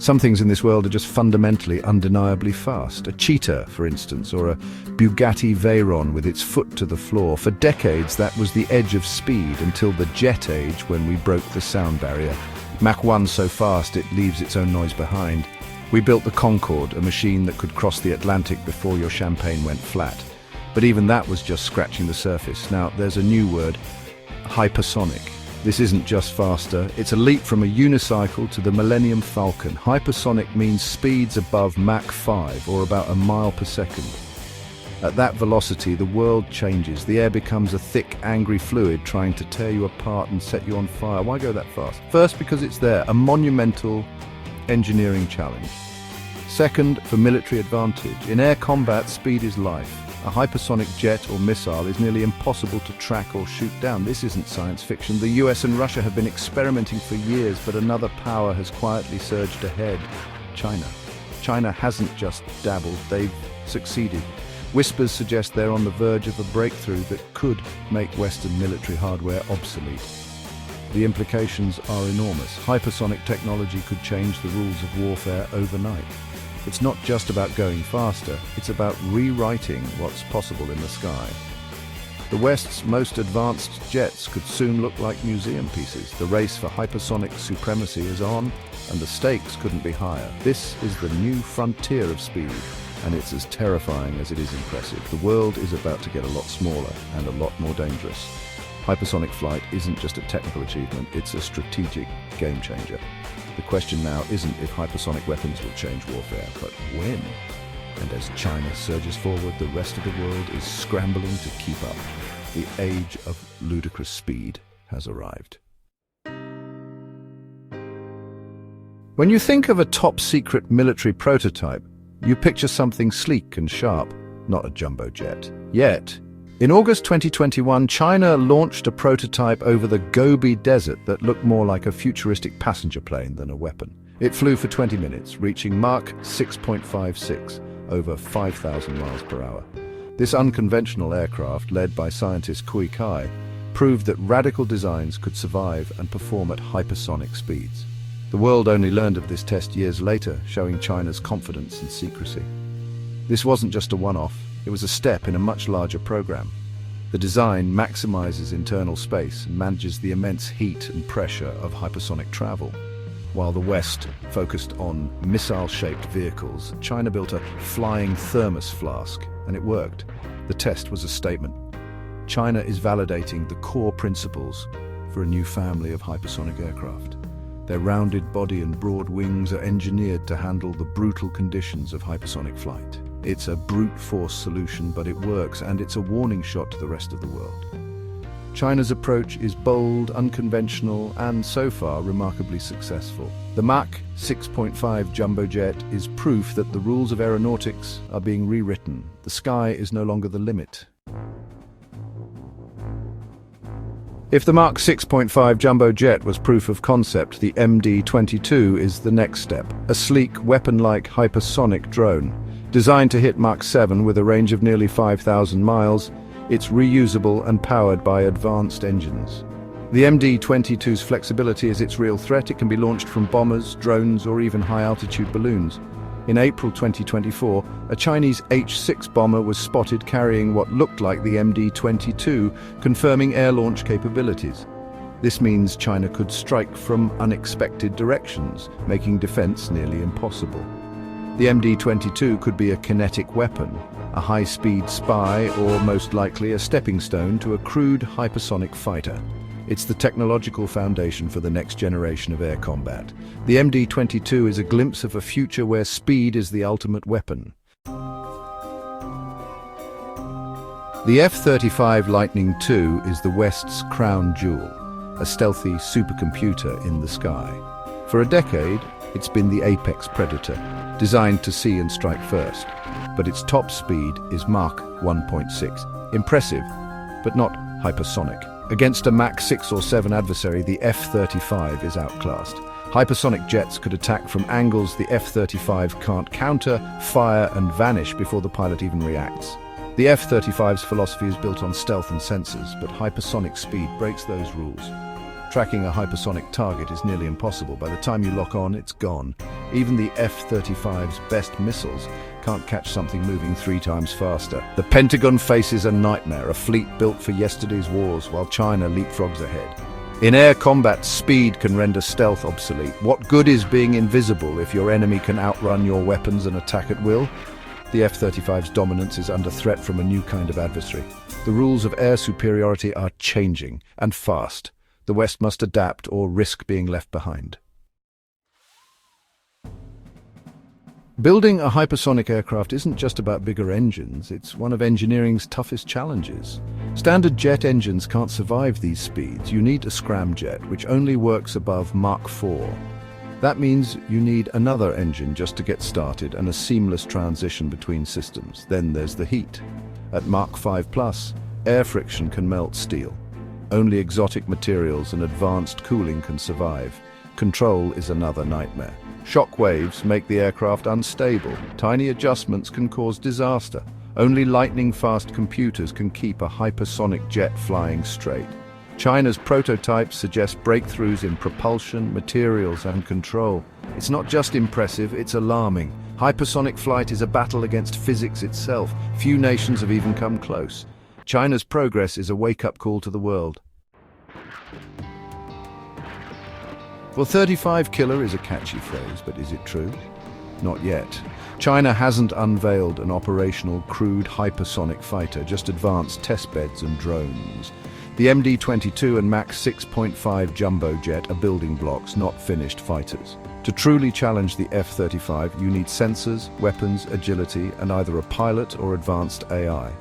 Some things in this world are just fundamentally, undeniably fast. A cheetah, for instance, or a Bugatti Veyron with its foot to the floor. For decades, that was the edge of speed until the jet age when we broke the sound barrier. Mach 1 so fast it leaves its own noise behind. We built the Concorde, a machine that could cross the Atlantic before your champagne went flat. But even that was just scratching the surface. Now, there's a new word, hypersonic. This isn't just faster, it's a leap from a unicycle to the Millennium Falcon. Hypersonic means speeds above Mach 5, or about a mile per second. At that velocity, the world changes. The air becomes a thick, angry fluid trying to tear you apart and set you on fire. Why go that fast? First, because it's there, a monumental engineering challenge. Second, for military advantage. In air combat, speed is life. A hypersonic jet or missile is nearly impossible to track or shoot down. This isn't science fiction. The US and Russia have been experimenting for years, but another power has quietly surged ahead: China. China hasn't just dabbled, they've succeeded. Whispers suggest they're on the verge of a breakthrough that could make Western military hardware obsolete. The implications are enormous. Hypersonic technology could change the rules of warfare overnight. It's not just about going faster, it's about rewriting what's possible in the sky. The West's most advanced jets could soon look like museum pieces. The race for hypersonic supremacy is on, and the stakes couldn't be higher. This is the new frontier of speed, and it's as terrifying as it is impressive. The world is about to get a lot smaller and a lot more dangerous. Hypersonic flight isn't just a technical achievement, it's a strategic game changer. The question now isn't if hypersonic weapons will change warfare, but when. And as China surges forward, the rest of the world is scrambling to keep up. The age of ludicrous speed has arrived. When you think of a top-secret military prototype, you picture something sleek and sharp, not a jumbo jet. Yet, in August 2021, China launched a prototype over the Gobi Desert that looked more like a futuristic passenger plane than a weapon. It flew for 20 minutes, reaching Mach 6.56, over 5,000 miles per hour. This unconventional aircraft, led by scientist Kui Kai, proved that radical designs could survive and perform at hypersonic speeds. The world only learned of this test years later, showing China's confidence and secrecy. This wasn't just a one-off. It was a step in a much larger program. The design maximizes internal space and manages the immense heat and pressure of hypersonic travel. While the West focused on missile-shaped vehicles, China built a flying thermos flask, and it worked. The test was a statement. China is validating the core principles for a new family of hypersonic aircraft. Their rounded body and broad wings are engineered to handle the brutal conditions of hypersonic flight. It's a brute force solution, but it works, and it's a warning shot to the rest of the world. China's approach is bold, unconventional, and so far remarkably successful. The Mach 6.5 jumbo jet is proof that the rules of aeronautics are being rewritten. The sky is no longer the limit. If the Mach 6.5 jumbo jet was proof of concept, the MD-22 is the next step. A sleek, weapon-like hypersonic drone. Designed to hit Mach 7 with a range of nearly 5,000 miles, it's reusable and powered by advanced engines. The MD-22's flexibility is its real threat. It can be launched from bombers, drones, or even high-altitude balloons. In April 2024, a Chinese H-6 bomber was spotted carrying what looked like the MD-22, confirming air launch capabilities. This means China could strike from unexpected directions, making defense nearly impossible. The MD-22 could be a kinetic weapon, a high-speed spy, or most likely a stepping stone to a crude hypersonic fighter. It's the technological foundation for the next generation of air combat. The MD-22 is a glimpse of a future where speed is the ultimate weapon. The F-35 Lightning II is the West's crown jewel, a stealthy supercomputer in the sky. For a decade, it's been the apex predator, designed to see and strike first. But its top speed is Mach 1.6. Impressive, but not hypersonic. Against a Mach 6 or 7 adversary, the F-35 is outclassed. Hypersonic jets could attack from angles the F-35 can't counter, fire, and vanish before the pilot even reacts. The F-35's philosophy is built on stealth and sensors, but hypersonic speed breaks those rules. Tracking a hypersonic target is nearly impossible. By the time you lock on, it's gone. Even the F-35's best missiles can't catch something moving 3 times faster. The Pentagon faces a nightmare, a fleet built for yesterday's wars, while China leapfrogs ahead. In air combat, speed can render stealth obsolete. What good is being invisible if your enemy can outrun your weapons and attack at will? The F-35's dominance is under threat from a new kind of adversary. The rules of air superiority are changing, and fast. The West must adapt or risk being left behind. Building a hypersonic aircraft isn't just about bigger engines, it's one of engineering's toughest challenges. Standard jet engines can't survive these speeds. You need a scramjet, which only works above Mach 4. That means you need another engine just to get started and a seamless transition between systems. Then there's the heat. At Mach 5+, air friction can melt steel. Only exotic materials and advanced cooling can survive. Control is another nightmare. Shock waves make the aircraft unstable. Tiny adjustments can cause disaster. Only lightning-fast computers can keep a hypersonic jet flying straight. China's prototypes suggest breakthroughs in propulsion, materials, and control. It's not just impressive, it's alarming. Hypersonic flight is a battle against physics itself. Few nations have even come close. China's progress is a wake-up call to the world. Well, 35 killer is a catchy phrase, but is it true? Not yet. China hasn't unveiled an operational crewed hypersonic fighter, just advanced testbeds and drones. The MD-22 and Mach 6.5 jumbo jet are building blocks, not finished fighters. To truly challenge the F-35, you need sensors, weapons, agility, and either a pilot or advanced AI.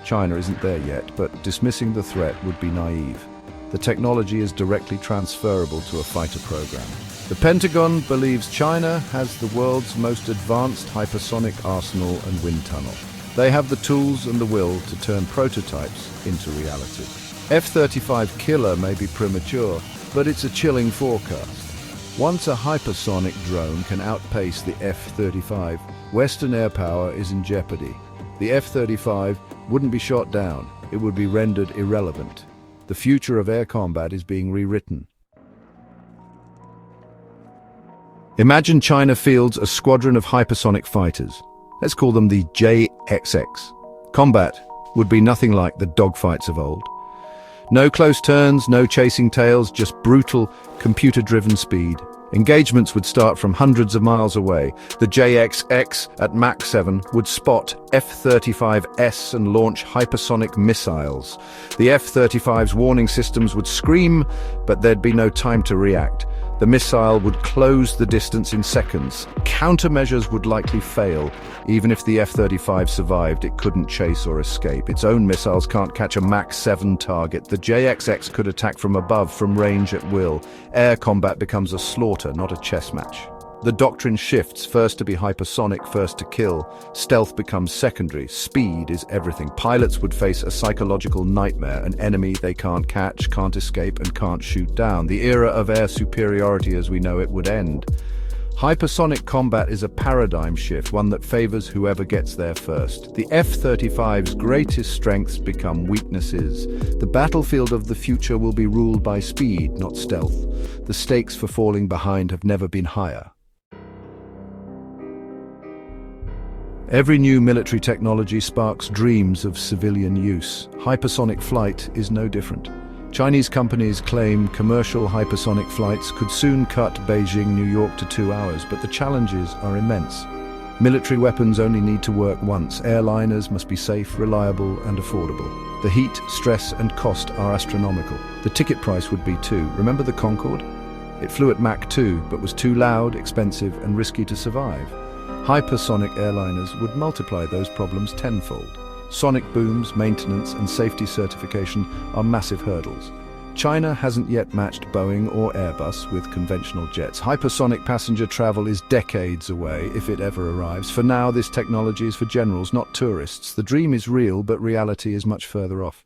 China isn't there yet, but dismissing the threat would be naive. The technology is directly transferable to a fighter program. The Pentagon believes China has the world's most advanced hypersonic arsenal and wind tunnel. They have the tools and the will to turn prototypes into reality. F-35 killer may be premature, but it's a chilling forecast. Once a hypersonic drone can outpace the F-35, Western air power is in jeopardy. The F-35 wouldn't be shot down, it would be rendered irrelevant. The future of air combat is being rewritten. Imagine China fields a squadron of hypersonic fighters. Let's call them the JXX. Combat would be nothing like the dogfights of old. No close turns, no chasing tails, just brutal, computer-driven speed. Engagements would start from hundreds of miles away. The JXX at Mach 7 would spot F-35S and launch hypersonic missiles. The F-35's warning systems would scream, but there'd be no time to react. The missile would close the distance in seconds. Countermeasures would likely fail. Even if the F-35 survived, it couldn't chase or escape. Its own missiles can't catch a Mach 7 target. The JXX could attack from above, from range at will. Air combat becomes a slaughter, not a chess match. The doctrine shifts, first to be hypersonic, first to kill. Stealth becomes secondary. Speed is everything. Pilots would face a psychological nightmare, an enemy they can't catch, can't escape, and can't shoot down. The era of air superiority as we know it would end. Hypersonic combat is a paradigm shift, one that favors whoever gets there first. The F-35's greatest strengths become weaknesses. The battlefield of the future will be ruled by speed, not stealth. The stakes for falling behind have never been higher. Every new military technology sparks dreams of civilian use. Hypersonic flight is no different. Chinese companies claim commercial hypersonic flights could soon cut Beijing, New York to 2 hours, but the challenges are immense. Military weapons only need to work once. Airliners must be safe, reliable, and affordable. The heat, stress, and cost are astronomical. The ticket price would be too. Remember the Concorde? It flew at Mach 2, but was too loud, expensive, and risky to survive. Hypersonic airliners would multiply those problems tenfold. Sonic booms, maintenance, and safety certification are massive hurdles. China hasn't yet matched Boeing or Airbus with conventional jets. Hypersonic passenger travel is decades away, if it ever arrives. For now, this technology is for generals, not tourists. The dream is real, but reality is much further off.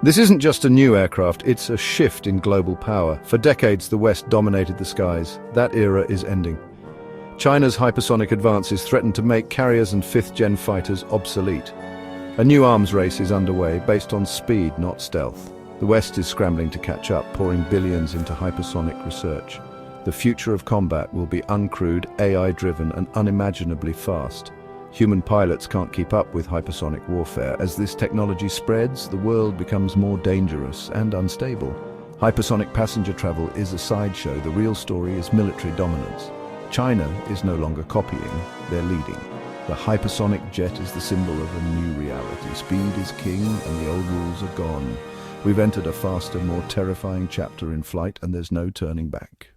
This isn't just a new aircraft, it's a shift in global power. For decades, the West dominated the skies. That era is ending. China's hypersonic advances threaten to make carriers and fifth-gen fighters obsolete. A new arms race is underway, based on speed, not stealth. The West is scrambling to catch up, pouring billions into hypersonic research. The future of combat will be uncrewed, AI-driven, and unimaginably fast. Human pilots can't keep up with hypersonic warfare. As this technology spreads, the world becomes more dangerous and unstable. Hypersonic passenger travel is a sideshow. The real story is military dominance. China is no longer copying, they're leading. The hypersonic jet is the symbol of a new reality. Speed is king and the old rules are gone. We've entered a faster, more terrifying chapter in flight, and there's no turning back.